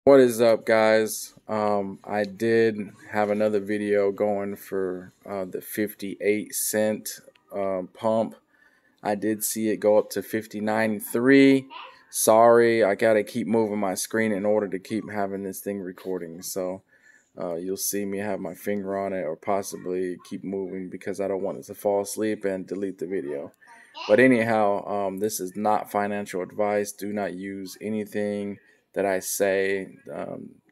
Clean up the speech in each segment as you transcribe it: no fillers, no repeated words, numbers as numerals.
What is up, guys? I did have another video going for the 58 cent pump. I did see it go up to 59.3. Sorry, I gotta keep moving my screen in order to keep having this thing recording. So you'll see me have my finger on it or possibly keep moving because I don't want it to fall asleep and delete the video. But anyhow, this is not financial advice. Do not use anything that I say,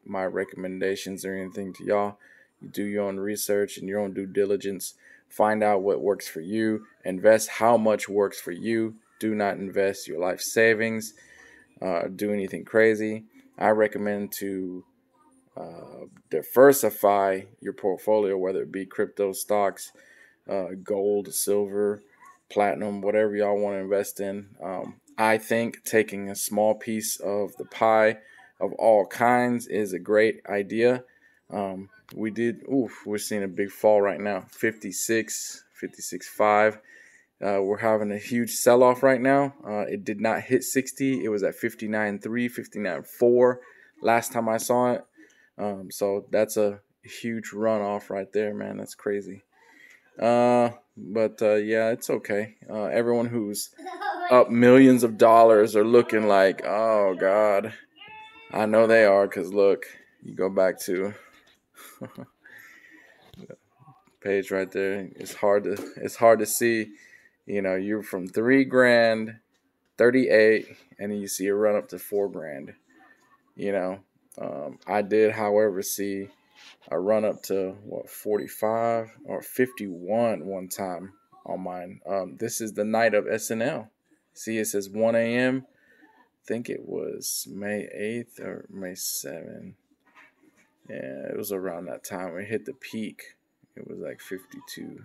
my recommendations or anything to y'all. You do your own research and your own due diligence. Find out what works for you. Invest how much works for you. Do not invest your life savings. Do anything crazy. I recommend to diversify your portfolio, whether it be crypto stocks, gold, silver, platinum, whatever y'all want to invest in. I think taking a small piece of the pie of all kinds is a great idea. We're seeing a big fall right now, 56, 56.5. We're having a huge sell-off right now. It did not hit 60. It was at 59.3, 59.4 last time I saw it. So that's a huge runoff right there, man. That's crazy. But yeah, it's okay. Everyone who's up millions of dollars are looking like, oh God. I know they are, because look, you go back to page right there. It's hard to see. You know, you're from 3 grand, 38, and then you see a run up to 4 grand. You know, I did, however, see a run up to 45 or 51 one time on mine. This is the night of SNL. See, it says 1 a.m. I think it was May 8th or May 7th. Yeah, it was around that time. It hit the peak. It was like 52.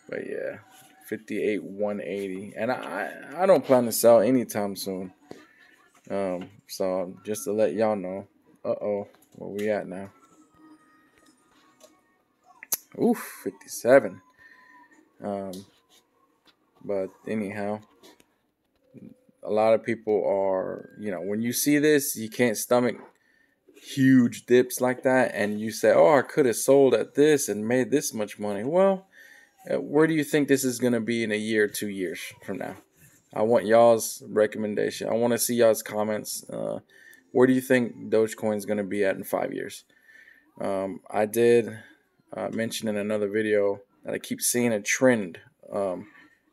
But yeah, 58 180. And I don't plan to sell anytime soon. So just to let y'all know. Uh-oh, where we at now? Oof, 57. But anyhow, a lot of people are, when you see this, you can't stomach huge dips like that. And you say, oh, I could have sold at this and made this much money. Well, where do you think this is going to be in a year, 2 years from now? I want y'all's recommendation. I want to see y'all's comments. Where do you think Dogecoin is going to be at in 5 years? I did mention in another video that I keep seeing a trend.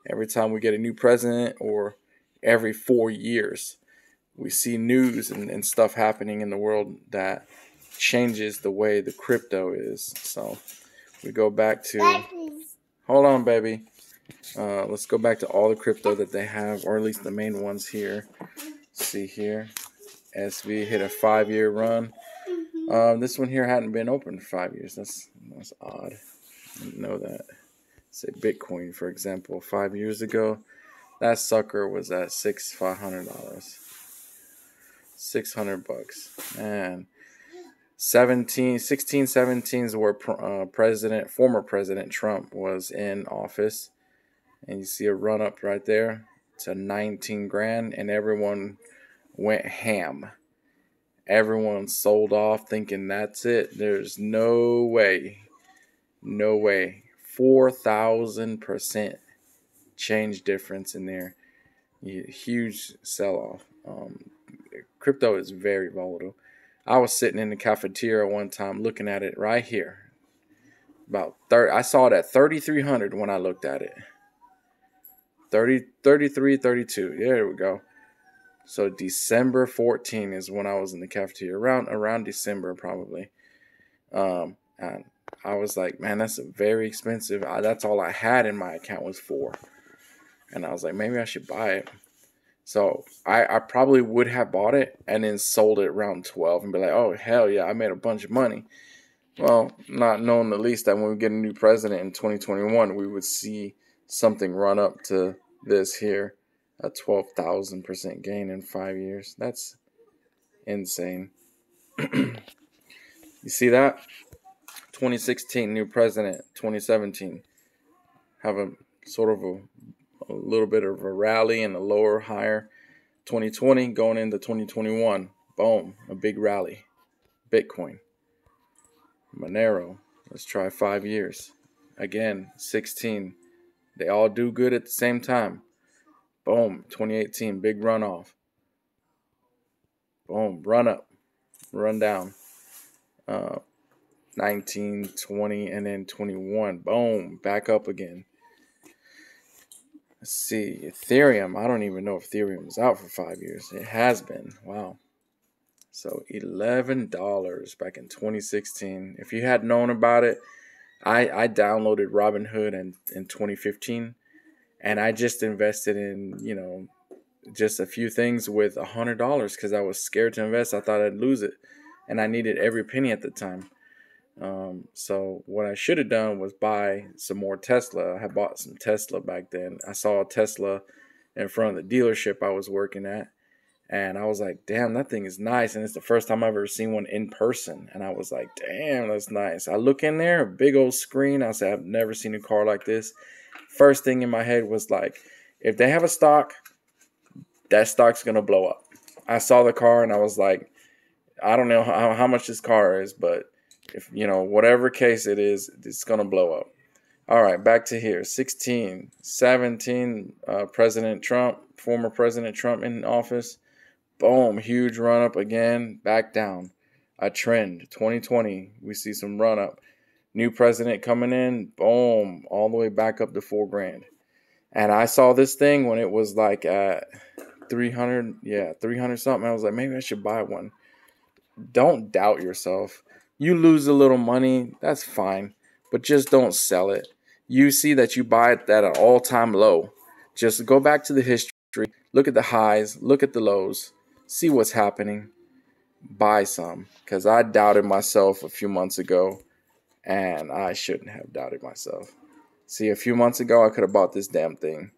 Every time we get a new president or every 4 years, we see news and stuff happening in the world that changes the way the crypto is. So we go back to, hold on, baby. Let's go back to all the crypto that they have, or at least the main ones here. See here, SV hit a 5-year run. This one here hadn't been open for 5 years. That's odd. I didn't know that. Say Bitcoin, for example, 5 years ago, that sucker was at $500. $600, man. 16, 17 is where former President Trump was in office, and you see a run up right there to 19 grand, and everyone went ham. Everyone sold off thinking that's it. There's no way. 4,000% change difference in there. Huge sell off. Crypto is very volatile. I was sitting in the cafeteria one time looking at it right here. I saw it at 3,300 when I looked at it. 33, 32. There we go. So December 14 is when I was in the cafeteria, around December probably. And I was like, man, that's very expensive. That's all I had in my account was 4. And I was like, maybe I should buy it. So I probably would have bought it and then sold it around 12 and be like, oh, hell yeah, I made a bunch of money. Well, not knowing the least that when we get a new president in 2021, we would see something run up to this here, a 12,000% gain in 5 years. That's insane. You see that? 2016, new president. 2017, have a sort of a little bit of a rally and a lower, higher. 2020 going into 2021, Boom, a big rally. Bitcoin. Monero, let's try 5 years. Again, 16. They all do good at the same time. Boom, 2018, big runoff. Boom, run up, run down. 19, 20, and then 21. Boom, back up again. Let's see, Ethereum. I don't even know if Ethereum was out for 5 years. It has been. Wow. So $11 back in 2016. If you had known about it, I downloaded Robinhood in 2015, and I just invested in, just a few things with $100 because I was scared to invest. I thought I'd lose it, and I needed every penny at the time. So what I should have done was buy some more Tesla. I had bought some Tesla back then. I saw a Tesla in front of the dealership I was working at, and I was like, damn, that thing is nice. And it's the first time I've ever seen one in person. And I was like, damn, that's nice. I look in there, a big old screen. I said, I've never seen a car like this. First thing in my head was like, if they have a stock, that stock's going to blow up. I saw the car and I was like, I don't know how much this car is, but if, whatever case it is, it's going to blow up. All right, back to here. 16, 17, President Trump, former President Trump in office. Boom, huge run up again, back down. A trend. 2020, we see some run up. New president coming in, boom, all the way back up to $4,000. And I saw this thing when it was like at 300 something. I was like, maybe I should buy one. Don't doubt yourself. You lose a little money, that's fine, but just don't sell it. You see that you buy it at an all-time low. Just go back to the history, look at the highs, look at the lows, see what's happening, buy some. Because I doubted myself a few months ago, and I shouldn't have doubted myself. See, a few months ago, I could have bought this damn thing.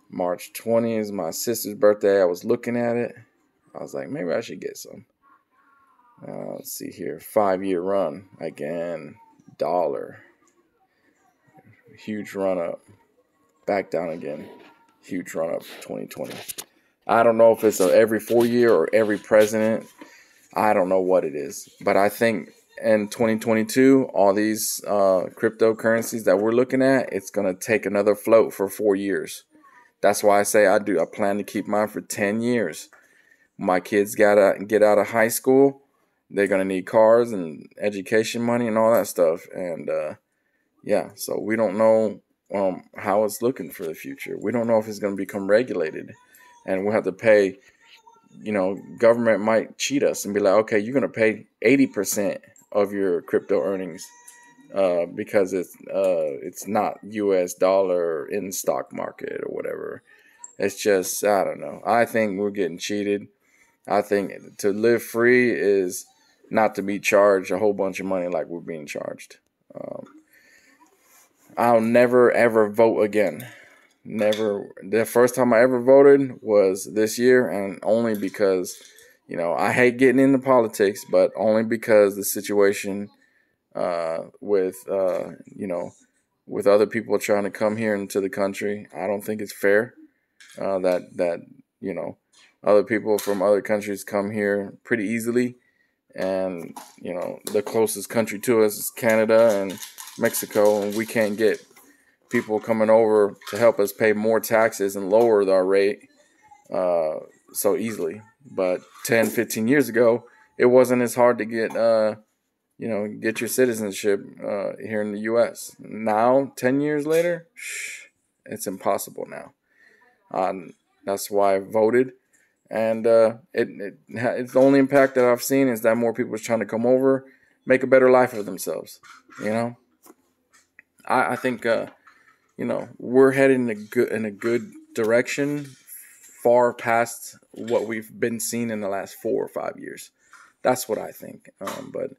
March 20th is my sister's birthday. I was looking at it. I was like, maybe I should get some. Let's see here. 5-year run. Again, dollar. Huge run up. Back down again. Huge run up 2020. I don't know if it's every 4 year or every president. I don't know what it is. But I think in 2022, all these cryptocurrencies that we're looking at, it's going to take another float for 4 years. That's why I say I plan to keep mine for 10 years. My kids got to get out of high school. They're going to need cars and education money and all that stuff. And, so we don't know how it's looking for the future. We don't know if it's going to become regulated. And we'll have to pay, government might cheat us and be like, okay, you're going to pay 80% of your crypto earnings because it's not U.S. dollar in stock market or whatever. It's just, I don't know. I think we're getting cheated. I think to live free is not to be charged a whole bunch of money like we're being charged. I'll never, ever vote again. Never. The first time I ever voted was this year, and only because, I hate getting into politics, but only because the situation with other people trying to come here into the country, I don't think it's fair that other people from other countries come here pretty easily. And, the closest country to us is Canada and Mexico, and we can't get people coming over to help us pay more taxes and lower our rate so easily. But 10, 15 years ago, it wasn't as hard to get your citizenship here in the U.S. Now, 10 years later, it's impossible now. That's why I voted. And it's the only impact that I've seen is that more people are trying to come over, make a better life for themselves. I think we're heading in a good direction, far past what we've been seeing in the last 4 or 5 years. That's what I think. But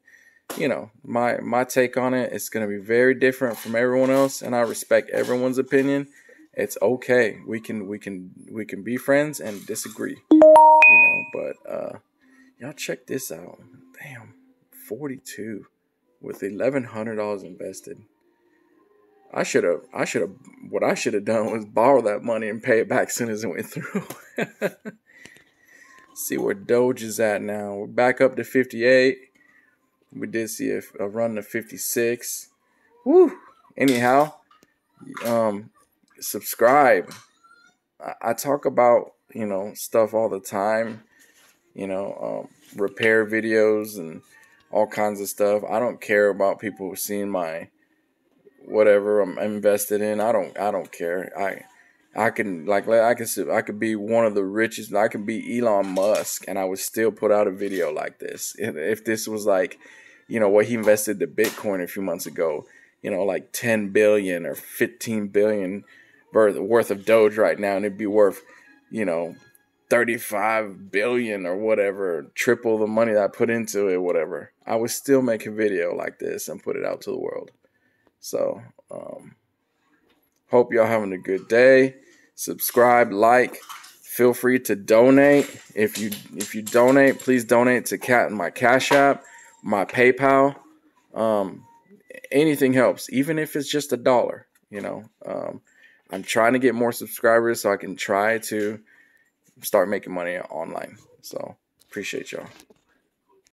my take on it is going to be very different from everyone else, and I respect everyone's opinion. It's okay. We can be friends and disagree. But y'all check this out. Damn, 42 with $1,100 invested. What I should have done was borrow that money and pay it back as soon as it went through. See where Doge is at now. We're back up to 58. We did see a run to 56. Woo! Anyhow, subscribe. I talk about, stuff all the time, repair videos and all kinds of stuff. I don't care about people seeing my whatever I'm invested in. I don't care. I could be one of the richest. I could be Elon Musk, and I would still put out a video like this. If this was like, what he invested the Bitcoin a few months ago, like 10 billion or 15 billion worth of Doge right now, and it'd be worth, 35 billion or whatever, triple the money that I put into it, whatever. I would still make a video like this and put it out to the world. So, hope y'all having a good day. Subscribe, like, feel free to donate. If you donate, please donate to my Cash App, my PayPal. Anything helps, even if it's just $1. I'm trying to get more subscribers so I can try to start making money online. So appreciate y'all.